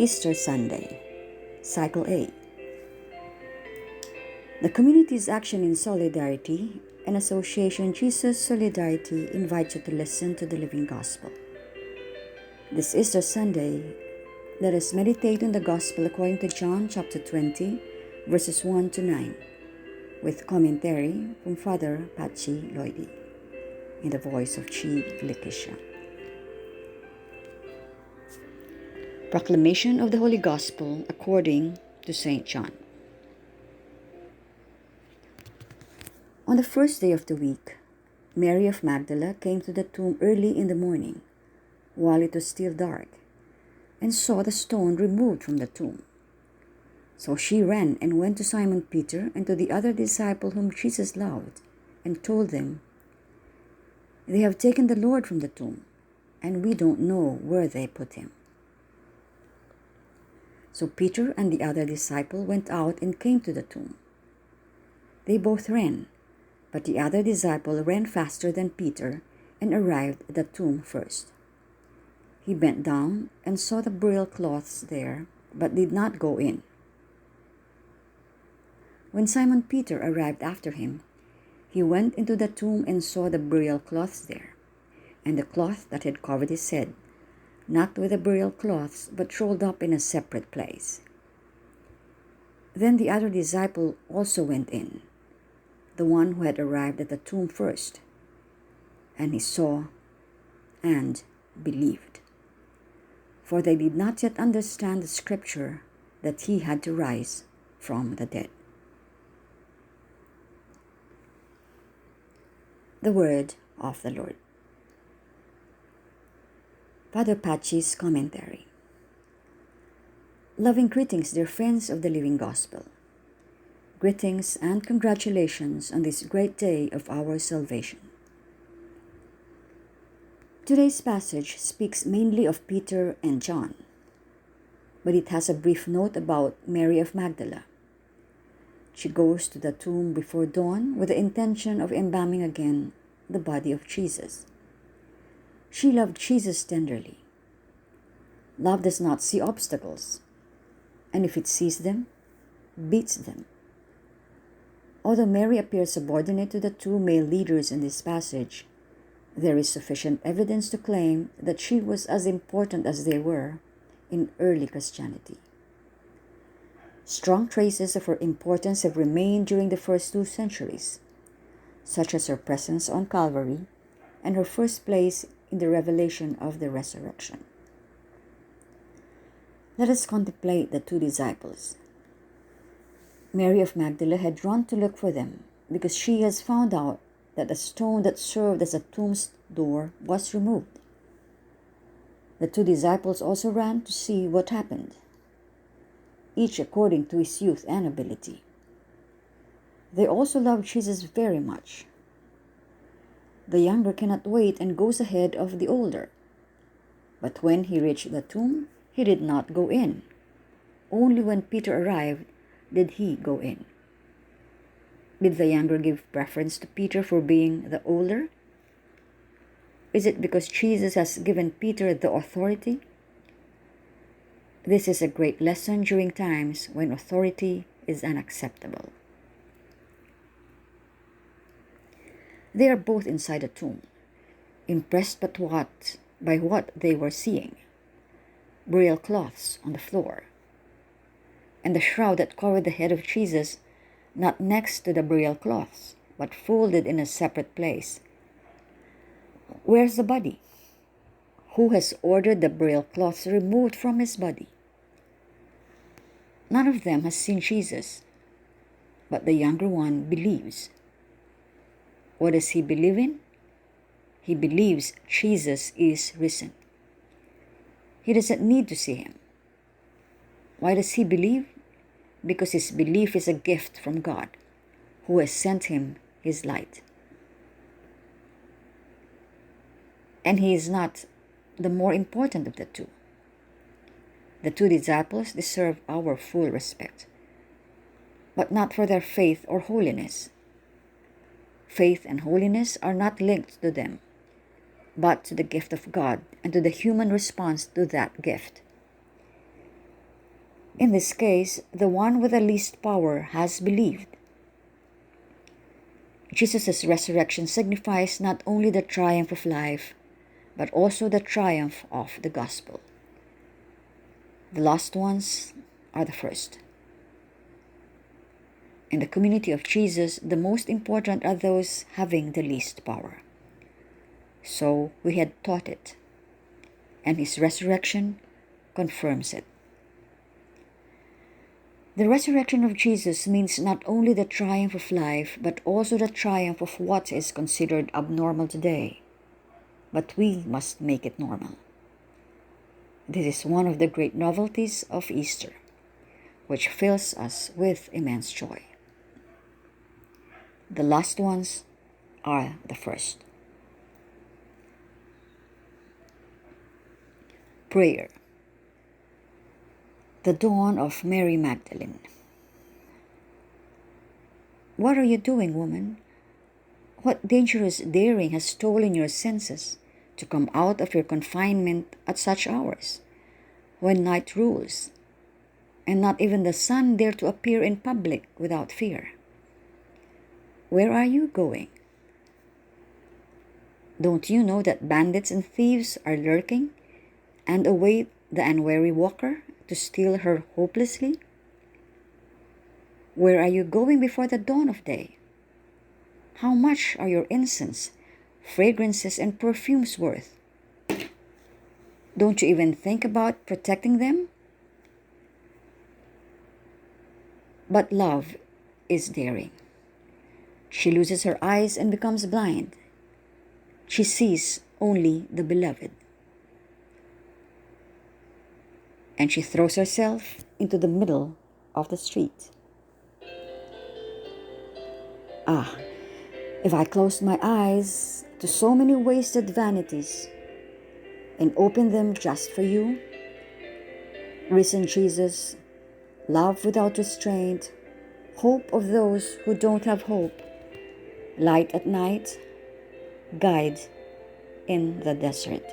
Easter Sunday, Cycle 8. The community's action in solidarity and association Jesus Solidarity invites you to listen to the living gospel. This Easter Sunday, let us meditate on the gospel according to John chapter 20, verses 1 to 9, with commentary from Father Patxi Loidi, in the voice of 𝗘𝘀𝘀𝗶𝘆. Proclamation of the Holy Gospel according to St. John. On the first day of the week, Mary of Magdala came to the tomb early in the morning, while it was still dark, and saw the stone removed from the tomb. So she ran and went to Simon Peter and to the other disciple whom Jesus loved, and told them, "They have taken the Lord from the tomb, and we don't know where they put him." So Peter and the other disciple went out and came to the tomb. They both ran, but the other disciple ran faster than Peter and arrived at the tomb first. He bent down and saw the burial cloths there, but did not go in. When Simon Peter arrived after him, he went into the tomb and saw the burial cloths there, and the cloth that had covered his head, not with the burial cloths, but rolled up in a separate place. Then the other disciple also went in, the one who had arrived at the tomb first, and he saw and believed. For they did not yet understand the scripture that he had to rise from the dead. The word of the Lord. Father Patxi's commentary. Loving greetings, dear friends of the Living Gospel. Greetings and congratulations on this great day of our salvation. Today's passage speaks mainly of Peter and John, but it has a brief note about Mary of Magdala. She goes to the tomb before dawn with the intention of embalming again the body of Jesus. She loved Jesus tenderly. Love does not see obstacles, and if it sees them, beats them. Although Mary appears subordinate to the two male leaders in this passage, there is sufficient evidence to claim that she was as important as they were in early Christianity. Strong traces of her importance have remained during the first 2 centuries, such as her presence on Calvary and her first place in the revelation of the resurrection. Let us contemplate the 2 disciples. Mary of Magdala had run to look for them because she has found out that the stone that served as a tomb's door was removed. The 2 disciples also ran to see what happened, each according to his youth and ability. They also loved Jesus very much. The younger cannot wait and goes ahead of the older. But when he reached the tomb, he did not go in. Only when Peter arrived did he go in. Did the younger give preference to Peter for being the older? Is it because Jesus has given Peter the authority? This is a great lesson during times when authority is unacceptable. They are both inside the tomb, impressed by what they were seeing. Burial cloths on the floor, and the shroud that covered the head of Jesus, not next to the burial cloths, but folded in a separate place. Where's the body? Who has ordered the burial cloths removed from his body? None of them has seen Jesus, but the younger one believes. What does he believe in? He believes Jesus is risen. He doesn't need to see him. Why does he believe? Because his belief is a gift from God, who has sent him his light. And he is not the more important of the 2. The 2 disciples deserve our full respect, but not for their faith or holiness. Faith and holiness are not linked to them, but to the gift of God and to the human response to that gift. In this case, the one with the least power has believed. Jesus' resurrection signifies not only the triumph of life, but also the triumph of the gospel. The lost ones are the first. In the community of Jesus, the most important are those having the least power. So we had taught it, and his resurrection confirms it. The resurrection of Jesus means not only the triumph of life, but also the triumph of what is considered abnormal today. But we must make it normal. This is one of the great novelties of Easter, which fills us with immense joy. The last ones are the first. Prayer. The dawn of Mary Magdalene. What are you doing, woman? What dangerous daring has stolen your senses to come out of your confinement at such hours, when night rules, and not even the sun dare to appear in public without fear? Where are you going? Don't you know that bandits and thieves are lurking and await the unwary walker to steal her hopelessly? Where are you going before the dawn of day? How much are your incense, fragrances, and perfumes worth? Don't you even think about protecting them? But love is daring. She loses her eyes and becomes blind. She sees only the beloved. And she throws herself into the middle of the street. If I closed my eyes to so many wasted vanities and opened them just for you, risen Jesus, love without restraint, hope of those who don't have hope, light at night, guide in the desert.